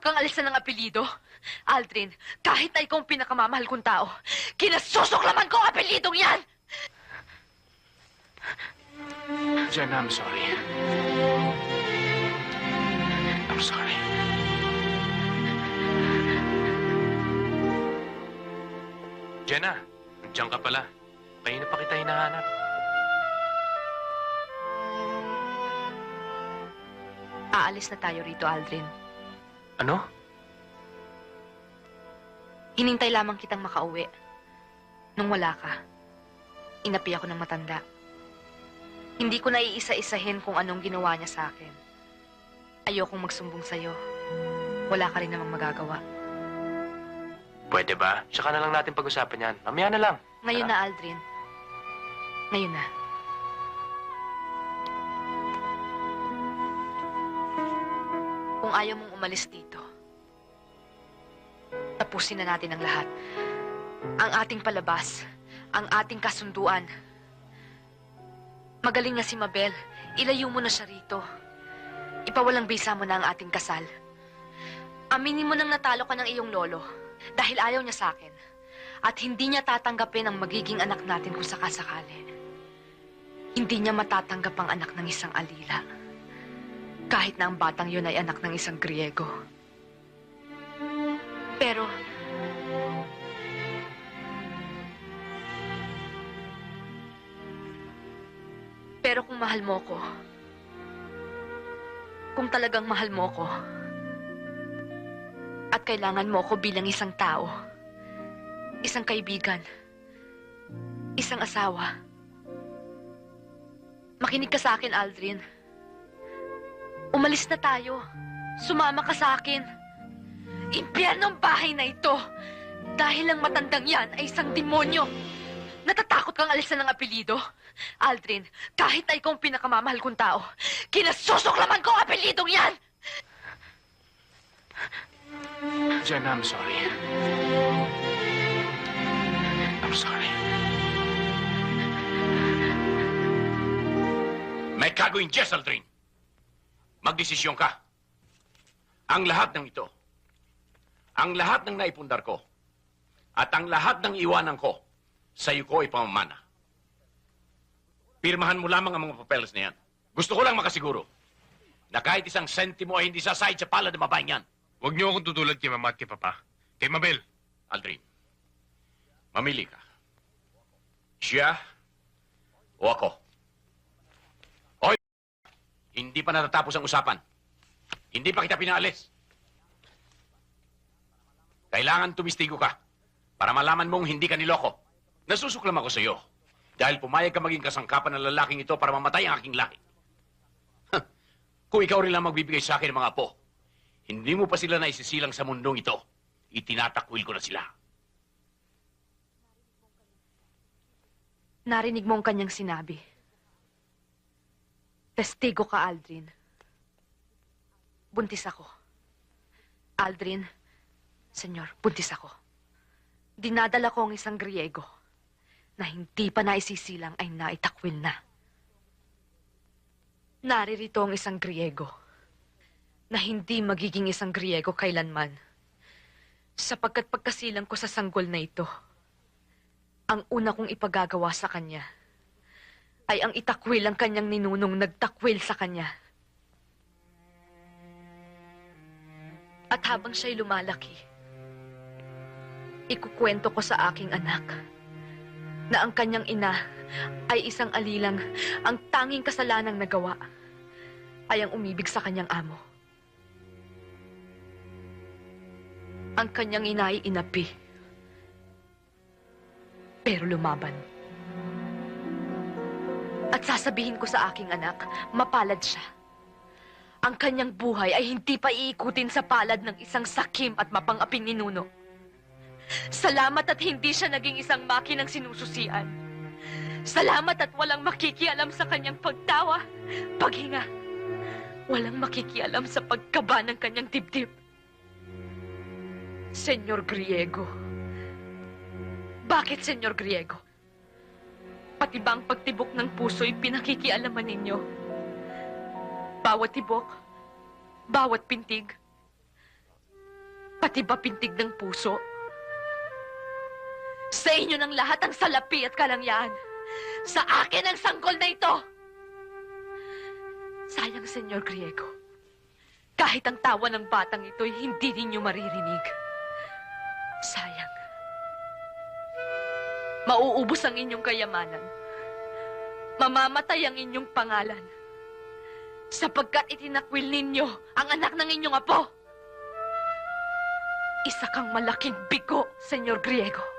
kang alisan ng apelido? Aldrin, kahit na ikaw ang pinakamamahal kong tao, kinasusuklaman ko ang apelidong yan! Jenna, I'm sorry. I'm sorry. Jenna, nandiyan ka pala. Kanina pa kita hinahanap. Aalis na tayo rito, Aldrin. Ano? Hinintay lamang kitang makauwi. Nung wala ka, inapi ako ng matanda. Hindi ko na iisa-isahin kung anong ginawa niya sa akin. Ayokong magsumbong sa'yo. Wala ka rin namang magagawa. Pwede ba? Tsaka na lang natin pag-usapan yan. Mamaya na lang. Ngayon Tara. na, Aldrin. Ngayon na. Kung ayaw mong umalis dito, tapusin na natin ang lahat. Ang ating palabas, ang ating kasunduan. Magaling na si Mabel. Ilayo mo na siya rito. Ipawalang bisa mo na ang ating kasal. Aminin mo nang natalo ka ng iyong lolo dahil ayaw niya sa akin. At hindi niya tatanggapin ang magiging anak natin kung sakasakali. Hindi niya matatanggap ang anak ng isang alila. Kahit na ang batang yun ay anak ng isang Griego. Pero kung mahal mo ko, kung talagang mahal mo ko, at kailangan mo ko bilang isang tao, isang kaibigan, isang asawa, makinig ka sa akin, Aldrin. Umalis na tayo. Sumama ka sa akin. Impyernong bahay na ito. Dahil ang matandang yan ay isang demonyo. Natatakot kang alisan ng apelido? Aldrin, kahit na ikaw ang pinakamamahal kong tao, kinasusuklaman ko ang apelidong yan! Jenna, I'm sorry. I'm sorry. May gagawin, Jess, Aldrin. Magdesisyon ka. Ang lahat ng ito, ang lahat ng naipundar ko, at ang lahat ng iwanan ko, sa iyo ko ipamamana. Pirmahan mo lamang ang mga papeles na yan. Gusto ko lang makasiguro na kahit isang sentimo ay hindi sasahid sa palad ng babaeng yan. Huwag niyo akong tutulad kay Mama at kay Papa. Kay Mabel. Aldrin, mamili ka. Siya o ako? Hoy! Hindi pa natatapos ang usapan. Hindi pa kita pinaalis. Kailangan tumistigo ka para malaman mong hindi ka niloko. Nasusuklam ako sa iyo dahil pumayag ka maging kasangkapan ng lalaking ito para mamatay ang aking lahi. Kung ikaw rin lang magbibigay sa akin ng mga apo, hindi mo pa sila naisisilang sa mundong ito. Itinatakwil ko na sila. Narinig mo ang kanyang sinabi. Testigo ka, Aldrin. Buntis ako. Aldrin, senyor, buntis ako. Dinadala ko ang isang Griego na hindi pa naisisilang ay naitakwil na. Naririto ang isang Griego na hindi magiging isang Griego kailanman. Sapagkat pagkasilang ko sa sanggol na ito, ang una kong ipagagawa sa kanya ay ang itakwil ang kanyang ninunong nagtakwil sa kanya. At habang siya'y lumalaki, ikukwento ko sa aking anak na ang kanyang ina ay isang alilang ang tanging kasalanang nagawa ay ang umibig sa kanyang amo. Ang kanyang ina ay inapi, pero lumaban. At sasabihin ko sa aking anak, mapalad siya. Ang kanyang buhay ay hindi pa iikutin sa palad ng isang sakim at mapang-aping ninuno. Salamat at hindi siya naging isang makinang sinususian. Salamat at walang makikialam sa kanyang pagtawa, paghinga. Walang makikialam sa pagkaba ng kanyang dibdib. Senyor Griego. Bakit, Senyor Griego? Pati ba ang pagtibok ng puso'y pinakikialaman ninyo? Bawat tibok, bawat pintig, pati ba pintig ng puso? Sa inyo ng lahat ang salapi at kalangyaan. Sa akin ang sanggol na ito! Sayang, Senyor Griego. Kahit ang tawa ng batang ito'y hindi ninyo maririnig. Sayang. Mauubos ang inyong kayamanan. Mamamatay ang inyong pangalan. Sapagkat itinakwil ninyo ang anak ng inyong apo. Isa kang malaking bigo, Senyor Griego.